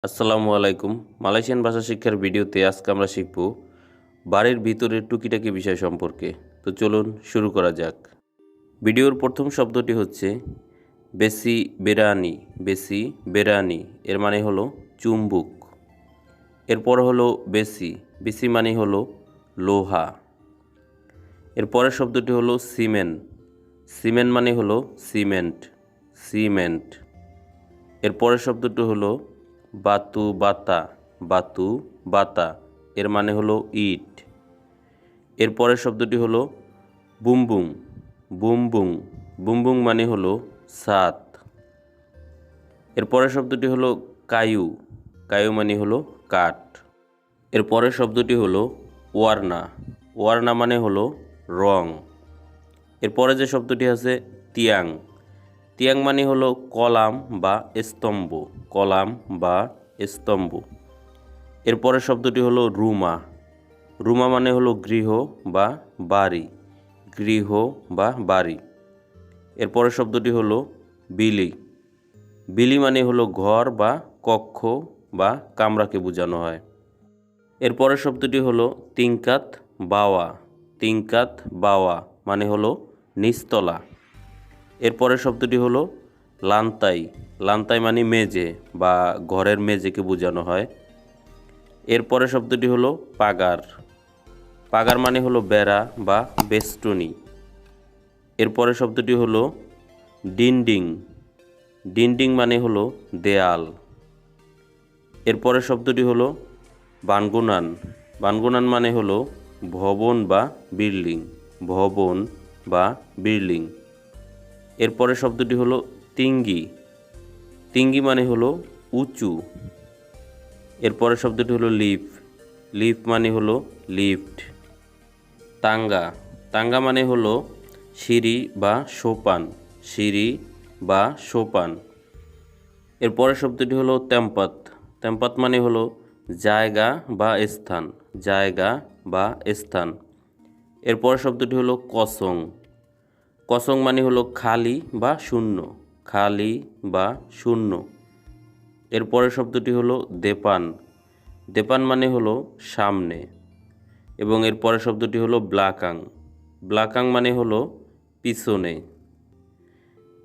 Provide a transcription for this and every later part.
আসসালামু আলাইকুম। মালয়েশিয়ান ভাষা শিক্ষার ভিডিওতে আজকে আমরা শিখব বাড়ির ভিতরের টুকিটাকি বিষয় সম্পর্কে। তো চলুন শুরু করা যাক। ভিডিওর প্রথম শব্দটি হচ্ছে বেসি বেরানি। বেসি বেরানি এর মানে হলো চুম্বুক। এরপর হলো বেসি। বেসি মানে হলো লোহা। এর পরের শব্দটি হলো সিমেন্ট। সিমেন্ট মানে হলো সিমেন্ট। সিমেন্ট। এর পরের শব্দটি হলো বাতু বাতা। বাতু বাতা এর মানে হলো ইট। এর পরের শব্দটি হলো বুমবুং। বুমবুং। বুমবুং মানে হলো ছাদ। এর পরের শব্দটি হলো কায়ু। কায়ু মানে হলো কাঠ। এর পরের শব্দটি হলো ওয়ারনা। ওয়ারনা মানে হলো রং। এরপরে যে শব্দটি আছে তিয়াং। তিয়াং মানে হলো কলাম বা স্তম্ভ। কলাম বা স্তম্ভ। এরপরের শব্দটি হলো রুমা। রুমা মানে হলো গৃহ বা বাড়ি। গৃহ বা বাড়ি। এরপরের শব্দটি হলো বিলি। বিলি মানে হলো ঘর বা কক্ষ বা কামরাকে বোঝানো হয়। এরপরের শব্দটি হলো তিংকাত বাওয়া। তিংকাত বাওয়া মানে হলো নিচতলা। এরপরের শব্দটি হলো লান্তাই। লান্তাই মানে মেঝে বা ঘরের মেঝেকে বোঝানো হয়। এরপরের শব্দটি হলো পাগার। পাগার মানে হলো বেড়া বা বেষ্টনী। এরপরের শব্দটি হলো ডিন্ডিং। ডিন্ডিং মানে হলো দেয়াল। এরপরের শব্দটি হলো বানগুনান। বানগুনান মানে হলো ভবন বা বিল্ডিং। ভবন বা বিল্ডিং। এরপরের শব্দটি হলো তিঙ্গি। তিঙ্গি মানে হলো উঁচু। এরপরের শব্দটি হলো লিফ। লিফ মানে হলো লিফট। তাঙ্গা। তাঙ্গা মানে হলো সিঁড়ি বা সোপান। সিঁড়ি বা সোপান। এরপরের শব্দটি হলো তেম্পাত। তেম্পাত মানে হলো জায়গা বা স্থান। জায়গা বা স্থান। এরপরের শব্দটি হলো কসং। কসং মানে হলো খালি বা শূন্য। খালি বা শূন্য। এরপরের শব্দটি হলো দেপান। দেপান মানে হলো সামনে। এবং এর পরের শব্দটি হলো ব্লাকাং। ব্লাকাং মানে হলো পিছনে।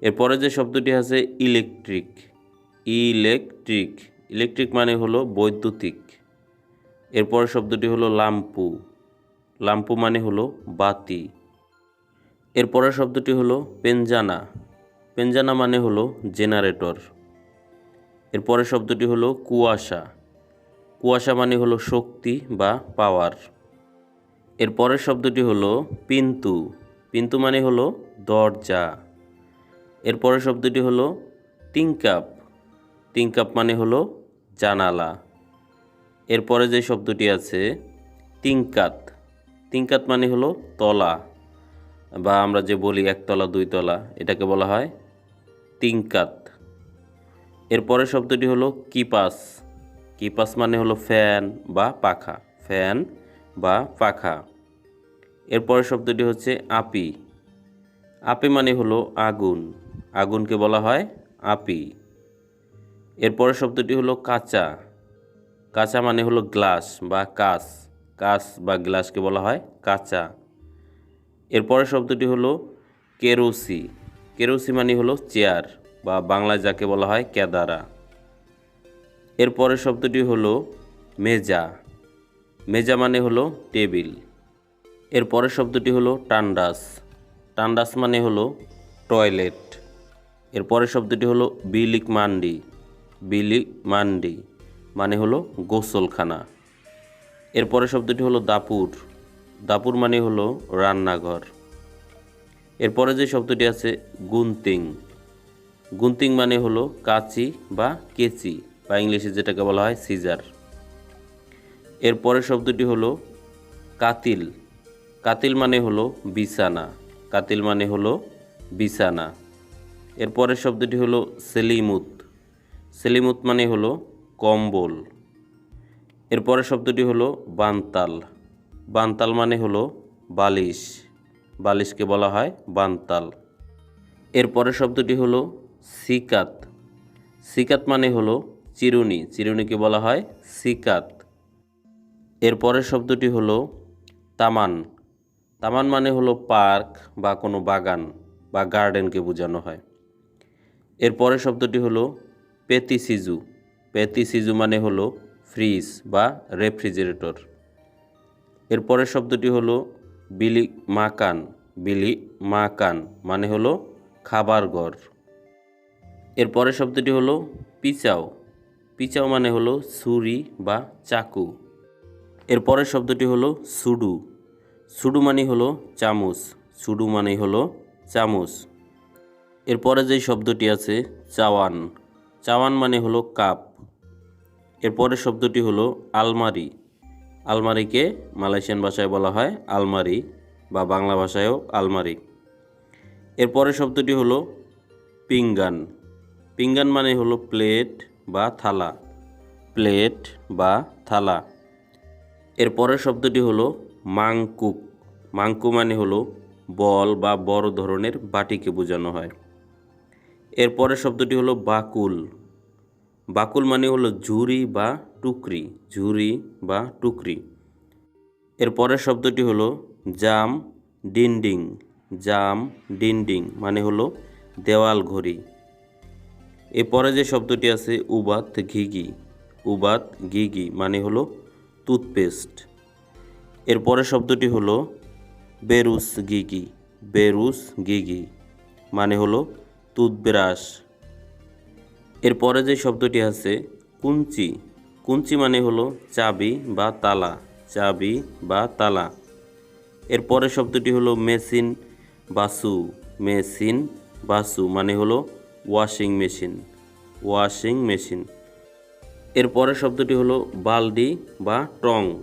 এরপরে যে শব্দটি আছে ইলেকট্রিক। ইলেকট্রিক। ইলেকট্রিক মানে হলো বৈদ্যুতিক। এরপরের শব্দটি হলো লাম্পু। লাম্পু মানে হলো বাতি। এরপরের শব্দটি হলো পেনজানা। পেনজানা মানে হলো জেনারেটর। এরপরের শব্দটি হলো কুয়াশা। কুয়াশা মানে হলো শক্তি বা পাওয়ার। এরপরের শব্দটি হলো পিন্তু। পিন্তু মানে হলো দরজা। এরপরের শব্দটি হলো তিংকাপ। তিংকাপ মানে হলো জানালা। এরপরে যে শব্দটি আছে তিংকাত। তিংকাত মানে হলো তলা বা আমরা যে বলি একতলা দুইতলা এটাকে বলা হয় তিংকাত। এরপরের শব্দটি হলো কিপাস। কিপাস মানে হলো ফ্যান বা পাখা। ফ্যান বা পাখা। এরপরের শব্দটি হচ্ছে আপি। আপি মানে হলো আগুন। আগুনকে বলা হয় আপি। এরপরের শব্দটি হলো কাঁচা। কাঁচা মানে হলো গ্লাস বা কাঁচ। কাঁচ বা গ্লাসকে বলা হয় কাঁচা। এরপরের শব্দটি হলো কেরোসি। কেরোসি মানে হলো চেয়ার বা বাংলায় যাকে বলা হয় কেদারা। এরপরের শব্দটি হলো মেজা। মেজা মানে হলো টেবিল। এরপরের শব্দটি হলো টান্ডাস। টান্ডাস মানে হলো টয়লেট। এরপরের শব্দটি হলো বিলিক মান্ডি। বিলিক মান্ডি মানে হলো গোসলখানা। এরপরের শব্দটি হলো দাপুর। দাপুর মানে হলো রান্নাঘর। এরপরে যে শব্দটি আছে গুনতিং। গুনতিং মানে হলো কাঁচি বা কেচি বা ইংলিশে যেটাকে বলা হয় সিজার। এরপরের শব্দটি হলো কাতিল। কাতিল মানে হলো বিছানা। কাতিল মানে হলো বিছানা। এরপরের শব্দটি হলো সেলিমুত। সেলিমুত মানে হলো কম্বল। এরপরের শব্দটি হলো বানতাল। বানতাল মানে হলো বালিশ। বালিশকে বলা হয় বানতাল। এরপরের শব্দটি হলো সিকাত। সিকাত মানে হলো চিরুনি, চিরুনিকে বলা হয় সিকাত। এর পরের শব্দটি হলো তামান। তামান মানে হলো পার্ক বা কোনো বাগান বা গার্ডেনকে বোঝানো হয়। এর পরের শব্দটি হলো পেতিসিজু। পেতিসিজু মানে হলো ফ্রিজ বা রেফ্রিজারেটর। এর পরের শব্দটি হলো বিলি মাকান। বিলি মাকান মানে হলো খাবার ঘর। এর পরের শব্দটি হলো পিচাও। পিচাও মানে হলো ছুরি বা চাকু। এর পরের শব্দটি হলো সুডু। সুডু মানে হলো চামচ। সুডু মানে হলো চামচ। এরপরে যেই শব্দটি আছে চাওয়ান। চাওয়ান মানে হলো কাপ। এরপরের শব্দটি হলো আলমারি। আলমারিকে মালয়েশিয়ান ভাষায় বলা হয় আলমারি বা বাংলা ভাষায়ও আলমারি। এরপরের শব্দটি হলো পিঙ্গান। পিঙ্গান মানে হলো প্লেট বা থালা। প্লেট বা থালা। এরপরের শব্দটি হলো মাংকুক। মাংকু মানে হলো বল বা বড় ধরনের বাটিকে বোঝানো হয়। এরপরের শব্দটি হলো বাকুল। বাকুল মানে হলো ঝুড়ি বা টুকরি। ঝুড়ি বা টুকরি। এরপরের শব্দটি হলো জাম ডিন্ডিং। জাম ডিন্ডিং মানে হলো দেওয়াল ঘড়ি। এরপরে যে শব্দটি আছে উবাত ঘিগি। উবাত ঘিগি মানে হলো টুথপেস্ট। এরপরের শব্দটি হলো বেরুস গিগি। বেরুস গিগি মানে হলো টুথব্রাশ। এরপরে যে শব্দটি আছে কুঞ্চি। কুঞ্চি মানে হলো চাবি বা তালা। চাবি বা তালা। এরপরের শব্দটি হলো মেশিন বাসু। মেশিন বাসু মানে হলো ওয়াশিং মেশিন। Washing machine. এরপরের শব্দটি হলো বালদি বা টং।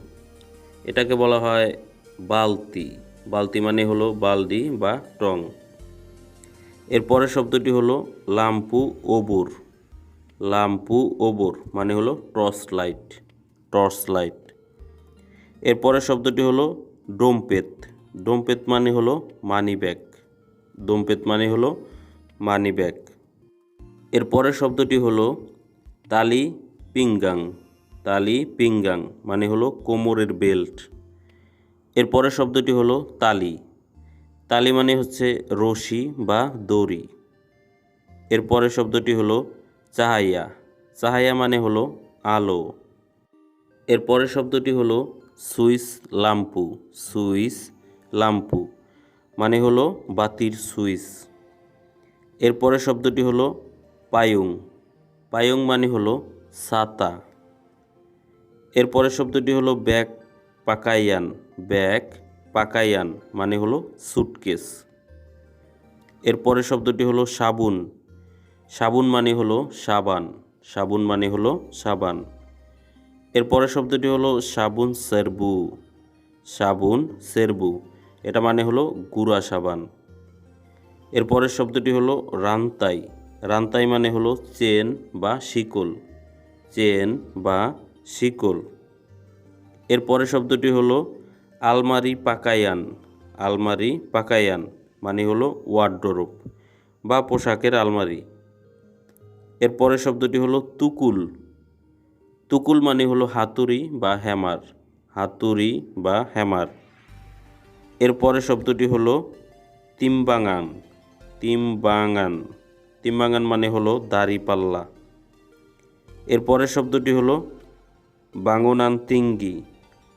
এটাকে বলা হয় বালতি। বালতি মানে হলো বালদি বা টং। এরপরের শব্দটি হলো লাম্পু ওবুর। লাম্পু ওবর মানে হলো টর্চ লাইট। Torch light. এরপরের শব্দটি হলো ডোমপেত। ডোমপেত মানে হলো মানি ব্যাগ। ডোমপেত মানে হলো মানি ব্যাগ। এরপরের শব্দটি হলো তালি পিঙ্গাং। তালি পিঙ্গাং মানে হলো কোমরের বেল্ট। এরপরের শব্দটি হলো তালি। তালি মানে হচ্ছে রশি বা দড়ি। এরপরের শব্দটি হলো চাহাইয়া। চাহাইয়া মানে হলো আলো। এরপরের শব্দটি হলো সুইস লাম্পু। সুইস লাম্পু মানে হলো বাতির সুইচ। এরপরের শব্দটি হলো পায়ুং। পায়ুং মানে হলো ছাতা। এরপরের শব্দটি হলো ব্যাগ পাকাইয়ান। ব্যাগ পাকাইয়ান মানে হলো সুটকেস। এরপরের শব্দটি হলো সাবুন। সাবুন মানে হলো সাবান। সাবুন মানে হলো সাবান। এরপরের শব্দটি হলো সাবুন সেরবু। সাবুন সেরবু এটা মানে হলো গুঁড়া সাবান। এরপরের শব্দটি হলো রান্তাই। রান্তাই মানে হলো চেন বা শিকল। চেন বা শিকল। এরপরের শব্দটি হলো আলমারি পাকায়ান। আলমারি পাকায়ান মানে হলো ওয়ার্ডরোব বা পোশাকের আলমারি। এরপরের শব্দটি হলো তুকুল। তুকুল মানে হলো হাতুড়ি বা হ্যামার। হাতুড়ি বা হ্যামার। এরপরের শব্দটি হলো তিমবাঙান। তিমবাঙান। তিমবাঙান মানে হলো দাড়িপাল্লা। এরপরের শব্দটি হলো বাঙ্গনান তিঙ্গি।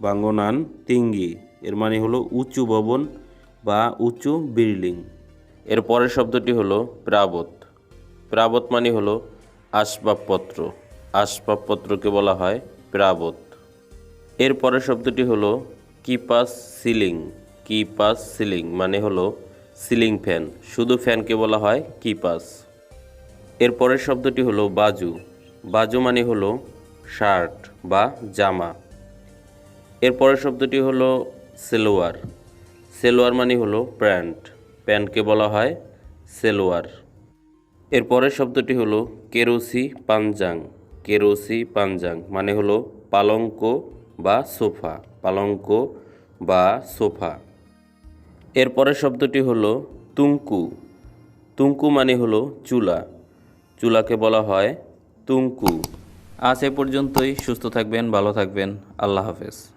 বাঙ্গনান তিঙ্গি এর মানে হলো উঁচু ভবন বা উঁচু বিল্ডিং। এরপরের শব্দটি হলো প্রাবত। প্রাবত মানে হলো আসবাবপত্র। আসবাবপত্রকে বলা হয় প্রাবত। এরপরের শব্দটি হলো কিপাস সিলিং। কিপাস সিলিং মানে হলো সিলিং ফ্যান। শুধু ফ্যানকে বলা হয় কিপাস। এরপরের শব্দটি হলো বাজু। বাজু মানে হলো শার্ট বা জামা। এরপরের শব্দটি হলো সেলোয়ার। সেলোয়ার মানে হলো প্যান্ট। প্যান্টকে বলা হয় সেলোয়ার। এরপরের শব্দটি হলো কেরোসি পাঞ্জাং। কেরোসি পাঞ্জাং মানে হলো পালঙ্ক বা সোফা। পালঙ্ক বা সোফা। এরপরের শব্দটি হলো তুংকু। তুংকু মানে হলো চুলা। চুলাকে বলা হয় তুংকু। আজ এ পর্যন্তই। সুস্থ থাকবেন, ভালো থাকবেন। আল্লাহ হাফেজ।